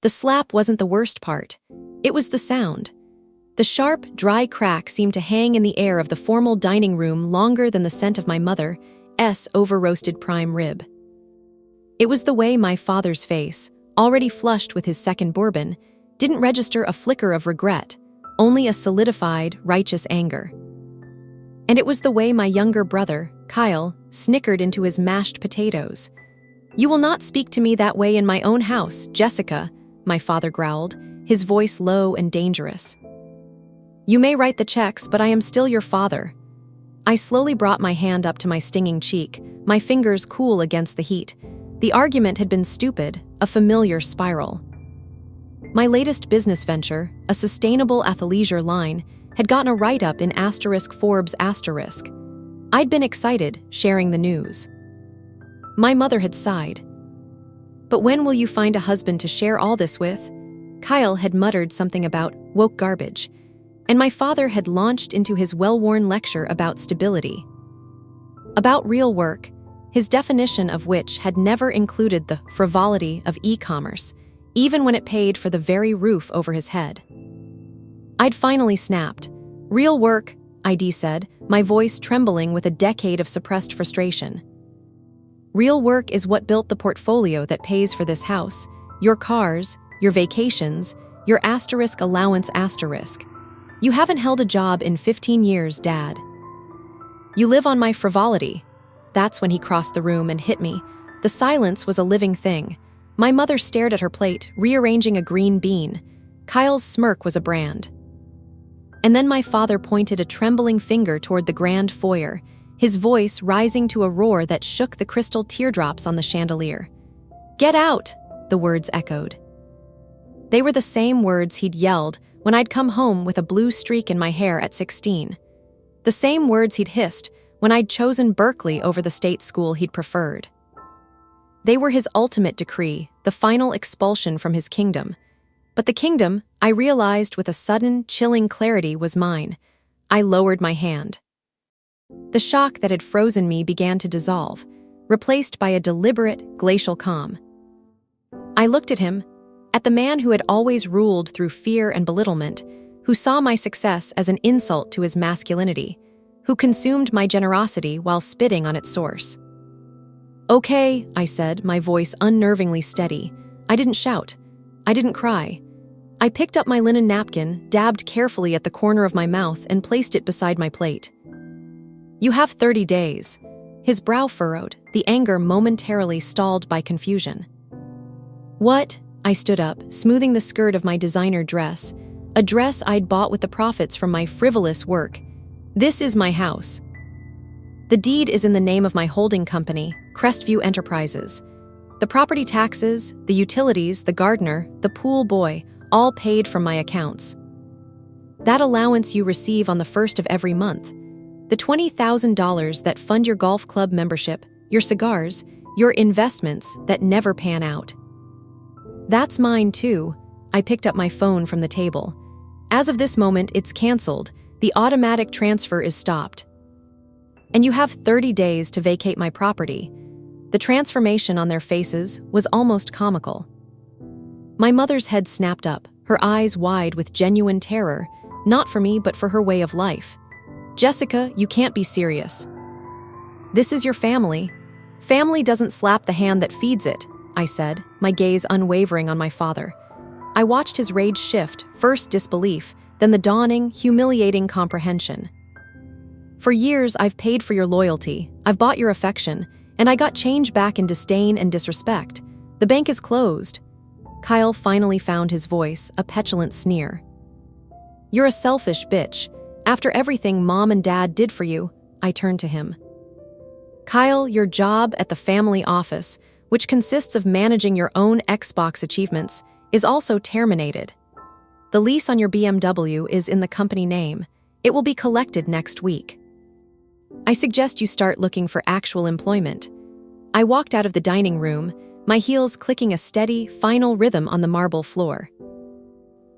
The slap wasn't the worst part. It was the sound. The sharp, dry crack seemed to hang in the air of the formal dining room longer than the scent of my mother's over-roasted prime rib. It was the way my father's face, already flushed with his second bourbon, didn't register a flicker of regret, only a solidified, righteous anger. And it was the way my younger brother, Kyle, snickered into his mashed potatoes. "You will not speak to me that way in my own house, Jessica," my father growled, his voice low and dangerous. "You may write the checks, but I am still your father." I slowly brought my hand up to my stinging cheek, my fingers cool against the heat. The argument had been stupid, a familiar spiral. My latest business venture, a sustainable athleisure line, had gotten a write-up in *Forbes*. I'd been excited, sharing the news. My mother had sighed. "But when will you find a husband to share all this with?" Kyle had muttered something about woke garbage, and my father had launched into his well-worn lecture about stability. About real work, his definition of which had never included the frivolity of e-commerce, even when it paid for the very roof over his head. I'd finally snapped. "Real work," I said, my voice trembling with a decade of suppressed frustration. "Real work is what built the portfolio that pays for this house, your cars, your vacations, your allowance. You haven't held a job in 15 years, Dad. You live on my frivolity." That's when he crossed the room and hit me. The silence was a living thing. My mother stared at her plate, rearranging a green bean. Kyle's smirk was a brand. And then my father pointed a trembling finger toward the grand foyer, his voice rising to a roar that shook the crystal teardrops on the chandelier. "Get out!" the words echoed. They were the same words he'd yelled when I'd come home with a blue streak in my hair at 16. The same words he'd hissed when I'd chosen Berkeley over the state school he'd preferred. They were his ultimate decree, the final expulsion from his kingdom. But the kingdom, I realized with a sudden, chilling clarity, was mine. I lowered my hand. The shock that had frozen me began to dissolve, replaced by a deliberate, glacial calm. I looked at him, at the man who had always ruled through fear and belittlement, who saw my success as an insult to his masculinity, who consumed my generosity while spitting on its source. "Okay," I said, my voice unnervingly steady. I didn't shout. I didn't cry. I picked up my linen napkin, dabbed carefully at the corner of my mouth, and placed it beside my plate. "You have 30 days. His brow furrowed, the anger momentarily stalled by confusion. "What?" I stood up, smoothing the skirt of my designer dress, a dress I'd bought with the profits from my frivolous work. "This is my house. The deed is in the name of my holding company, Crestview Enterprises. The property taxes, the utilities, the gardener, the pool boy, all paid from my accounts. That allowance you receive on the 1st of every month, the $20,000 that fund your golf club membership, your cigars, your investments that never pan out. That's mine too." I picked up my phone from the table. "As of this moment, it's canceled. The automatic transfer is stopped. And you have 30 days to vacate my property." The transformation on their faces was almost comical. My mother's head snapped up, her eyes wide with genuine terror, not for me but for her way of life. "Jessica, you can't be serious. This is your family. Family doesn't slap the hand that feeds it," I said, my gaze unwavering on my father. I watched his rage shift, first disbelief, then the dawning, humiliating comprehension. "For years, I've paid for your loyalty, I've bought your affection, and I got change back in disdain and disrespect. The bank is closed." Kyle finally found his voice, a petulant sneer. "You're a selfish bitch. After everything Mom and Dad did for you," I turned to him. "Kyle, your job at the family office, which consists of managing your own Xbox achievements, is also terminated. The lease on your BMW is in the company name. It will be collected next week. I suggest you start looking for actual employment." I walked out of the dining room, my heels clicking a steady, final rhythm on the marble floor.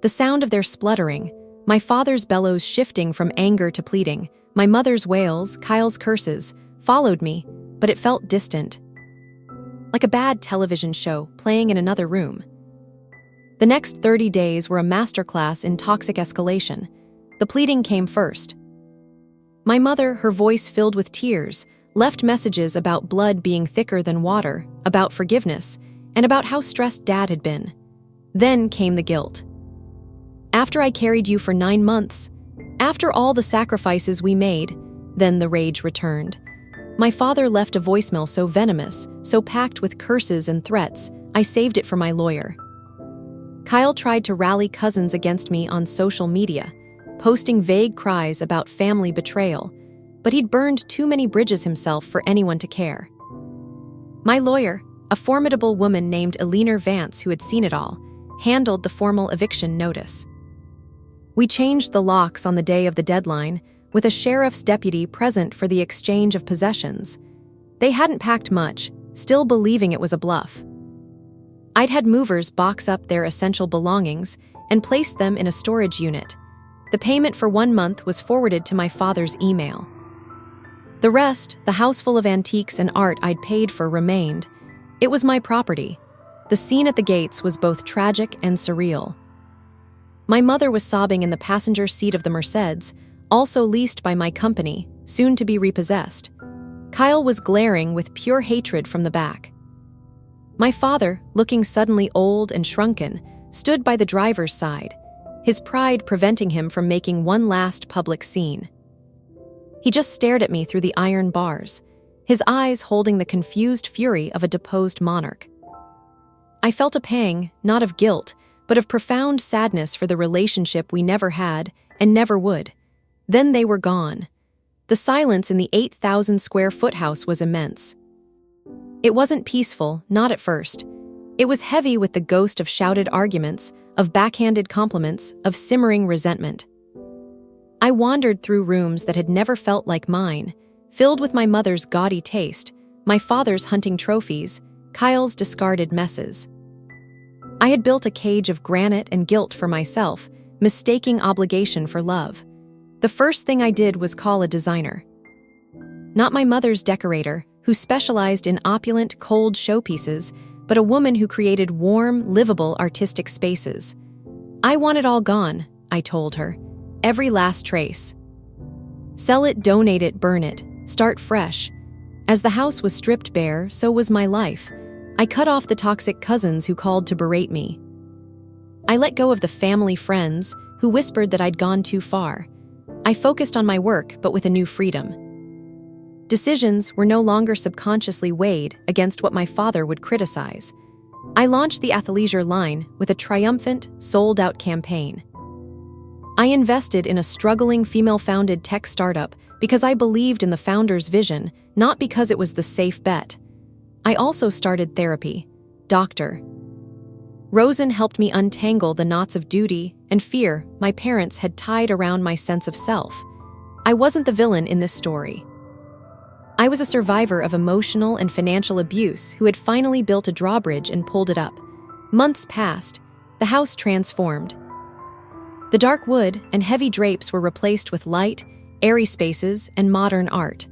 The sound of their spluttering, my father's bellows shifting from anger to pleading, my mother's wails, Kyle's curses, followed me, but it felt distant. Like a bad television show playing in another room. The next 30 days were a masterclass in toxic escalation. The pleading came first. My mother, her voice filled with tears, left messages about blood being thicker than water, about forgiveness, and about how stressed Dad had been. Then came the guilt. After I carried you for 9 months, after all the sacrifices we made, then the rage returned. My father left a voicemail so venomous, so packed with curses and threats, I saved it for my lawyer. Kyle tried to rally cousins against me on social media, posting vague cries about family betrayal, but he'd burned too many bridges himself for anyone to care. My lawyer, a formidable woman named Eleanor Vance who had seen it all, handled the formal eviction notice. We changed the locks on the day of the deadline, with a sheriff's deputy present for the exchange of possessions. They hadn't packed much, still believing it was a bluff. I'd had movers box up their essential belongings and place them in a storage unit. The payment for 1 month was forwarded to my father's email. The rest, the house full of antiques and art I'd paid for, remained. It was my property. The scene at the gates was both tragic and surreal. My mother was sobbing in the passenger seat of the Mercedes, also leased by my company, soon to be repossessed. Kyle was glaring with pure hatred from the back. My father, looking suddenly old and shrunken, stood by the driver's side, his pride preventing him from making one last public scene. He just stared at me through the iron bars, his eyes holding the confused fury of a deposed monarch. I felt a pang, not of guilt, but of profound sadness for the relationship we never had and never would. Then they were gone. The silence in the 8,000-square-foot house was immense. It wasn't peaceful, not at first. It was heavy with the ghost of shouted arguments, of backhanded compliments, of simmering resentment. I wandered through rooms that had never felt like mine, filled with my mother's gaudy taste, my father's hunting trophies, Kyle's discarded messes. I had built a cage of granite and guilt for myself, mistaking obligation for love. The first thing I did was call a designer. Not my mother's decorator, who specialized in opulent, cold showpieces, but a woman who created warm, livable, artistic spaces. I want it all gone, I told her. Every last trace. Sell it, donate it, burn it, start fresh. As the house was stripped bare, so was my life. I cut off the toxic cousins who called to berate me. I let go of the family friends who whispered that I'd gone too far. I focused on my work, but with a new freedom. Decisions were no longer subconsciously weighed against what my father would criticize. I launched the athleisure line with a triumphant, sold-out campaign. I invested in a struggling female-founded tech startup because I believed in the founder's vision, not because it was the safe bet. I also started therapy. Dr. Rosen helped me untangle the knots of duty and fear my parents had tied around my sense of self. I wasn't the villain in this story. I was a survivor of emotional and financial abuse who had finally built a drawbridge and pulled it up. Months passed. The house transformed. The dark wood and heavy drapes were replaced with light, airy spaces, and modern art.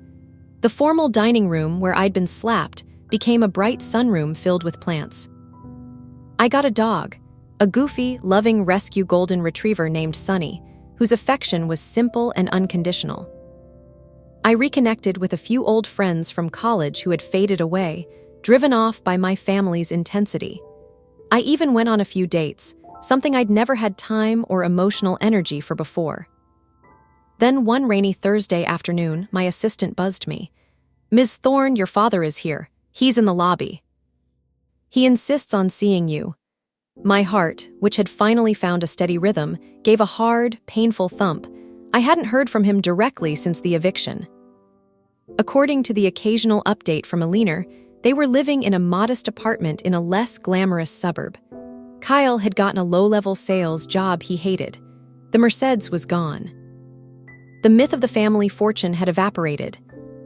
The formal dining room where I'd been slapped became a bright sunroom filled with plants. I got a dog, a goofy, loving rescue golden retriever named Sunny, whose affection was simple and unconditional. I reconnected with a few old friends from college who had faded away, driven off by my family's intensity. I even went on a few dates, something I'd never had time or emotional energy for before. Then one rainy Thursday afternoon, my assistant buzzed me. "Ms. Thorne, your father is here. He's in the lobby. He insists on seeing you." My heart, which had finally found a steady rhythm, gave a hard, painful thump. I hadn't heard from him directly since the eviction. According to the occasional update from Eleanor, they were living in a modest apartment in a less glamorous suburb. Kyle had gotten a low-level sales job he hated. The Mercedes was gone. The myth of the family fortune had evaporated.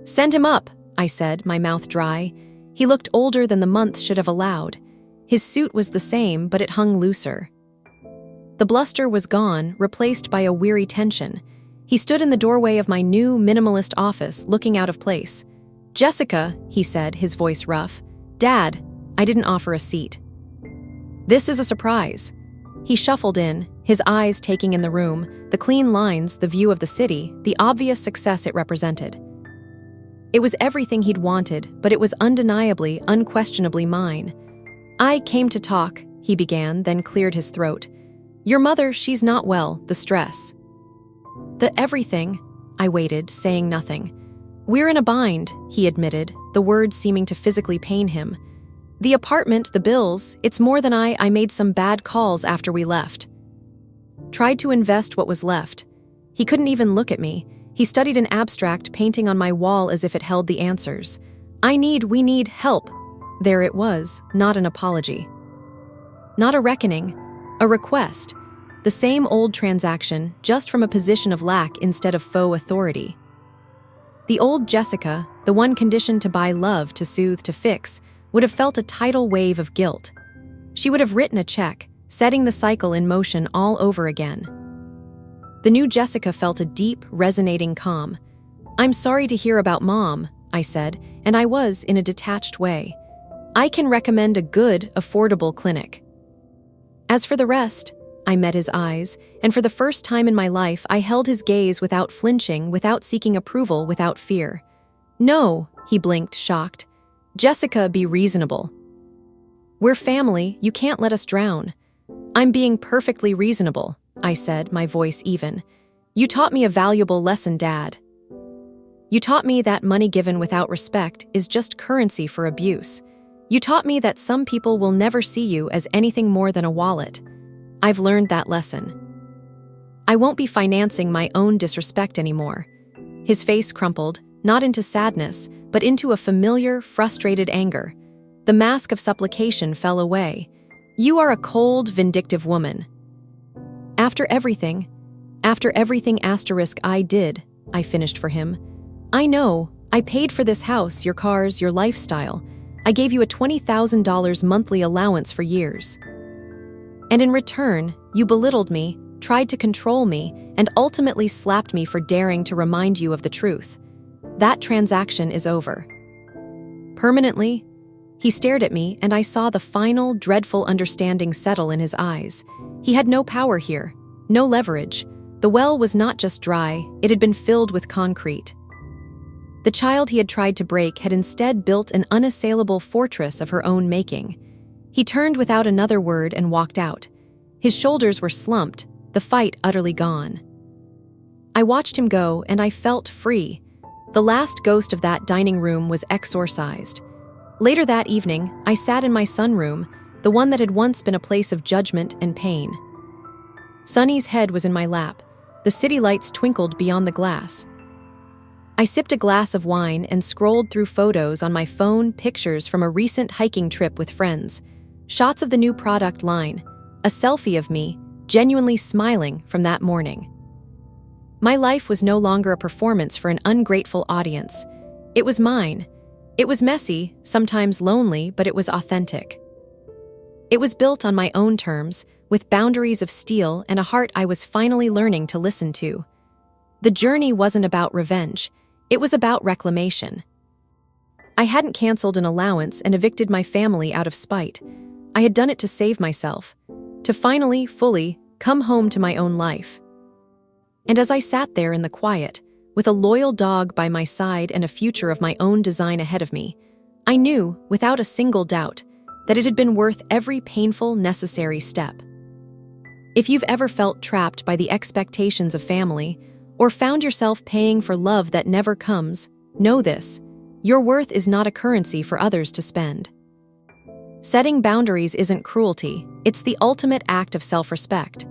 "Send him up," I said, my mouth dry. He looked older than the month should have allowed. His suit was the same, but it hung looser. The bluster was gone, replaced by a weary tension. He stood in the doorway of my new minimalist office, looking out of place. "Jessica," he said, his voice rough. "Dad," I didn't offer a seat. "This is a surprise." He shuffled in, his eyes taking in the room, the clean lines, the view of the city, the obvious success it represented. It was everything he'd wanted, but it was undeniably, unquestionably mine. "I came to talk," he began, then cleared his throat. "Your mother, she's not well, the stress." "The everything?" I waited, saying nothing. "We're in a bind," he admitted, the words seeming to physically pain him. "The apartment, the bills, it's more than I made some bad calls after we left." Tried to invest what was left. He couldn't even look at me. He studied an abstract painting on my wall as if it held the answers. We need help." There it was, not an apology. Not a reckoning, a request. The same old transaction, just from a position of lack instead of faux authority. The old Jessica, the one conditioned to buy love, to soothe, to fix, would have felt a tidal wave of guilt. She would have written a check, setting the cycle in motion all over again. The new Jessica felt a deep, resonating calm. "I'm sorry to hear about Mom," I said, and I was in a detached way. "I can recommend a good, affordable clinic. As for the rest," I met his eyes, and for the first time in my life, I held his gaze without flinching, without seeking approval, without fear. "No," he blinked, shocked. "Jessica, be reasonable. We're family, you can't let us drown." "I'm being perfectly reasonable," I said, my voice even. "You taught me a valuable lesson, Dad. You taught me that money given without respect is just currency for abuse. You taught me that some people will never see you as anything more than a wallet. I've learned that lesson. I won't be financing my own disrespect anymore." His face crumpled, not into sadness, but into a familiar, frustrated anger. The mask of supplication fell away. "You are a cold, vindictive woman. After everything asterisk I did," I finished for him. "I know, I paid for this house, your cars, your lifestyle. I gave you a $20,000 monthly allowance for years. And in return, you belittled me, tried to control me, and ultimately slapped me for daring to remind you of the truth. That transaction is over. Permanently." He stared at me, and I saw the final, dreadful understanding settle in his eyes. He had no power here, no leverage. The well was not just dry, it had been filled with concrete. The child he had tried to break had instead built an unassailable fortress of her own making. He turned without another word and walked out. His shoulders were slumped, the fight utterly gone. I watched him go, and I felt free. The last ghost of that dining room was exorcised. Later that evening, I sat in my sunroom, the one that had once been a place of judgment and pain. Sonny's head was in my lap. The city lights twinkled beyond the glass. I sipped a glass of wine and scrolled through photos on my phone, pictures from a recent hiking trip with friends, shots of the new product line, a selfie of me, genuinely smiling from that morning. My life was no longer a performance for an ungrateful audience. It was mine. It was messy, sometimes lonely, but it was authentic. It was built on my own terms, with boundaries of steel and a heart I was finally learning to listen to. The journey wasn't about revenge. It was about reclamation. I hadn't canceled an allowance and evicted my family out of spite. I had done it to save myself, to finally, fully, come home to my own life. And as I sat there in the quiet, with a loyal dog by my side and a future of my own design ahead of me, I knew, without a single doubt, that it had been worth every painful, necessary step. If you've ever felt trapped by the expectations of family, or found yourself paying for love that never comes, know this: your worth is not a currency for others to spend. Setting boundaries isn't cruelty, it's the ultimate act of self-respect.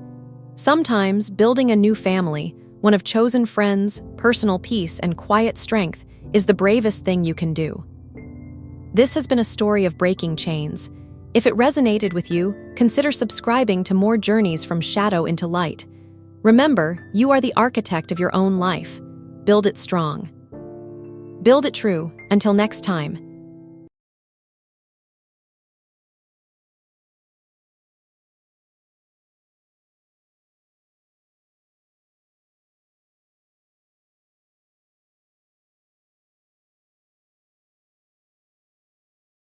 Sometimes, building a new family, one of chosen friends, personal peace, and quiet strength, is the bravest thing you can do. This has been a story of breaking chains. If it resonated with you, consider subscribing to more journeys from shadow into light. Remember, you are the architect of your own life. Build it strong. Build it true. Until next time.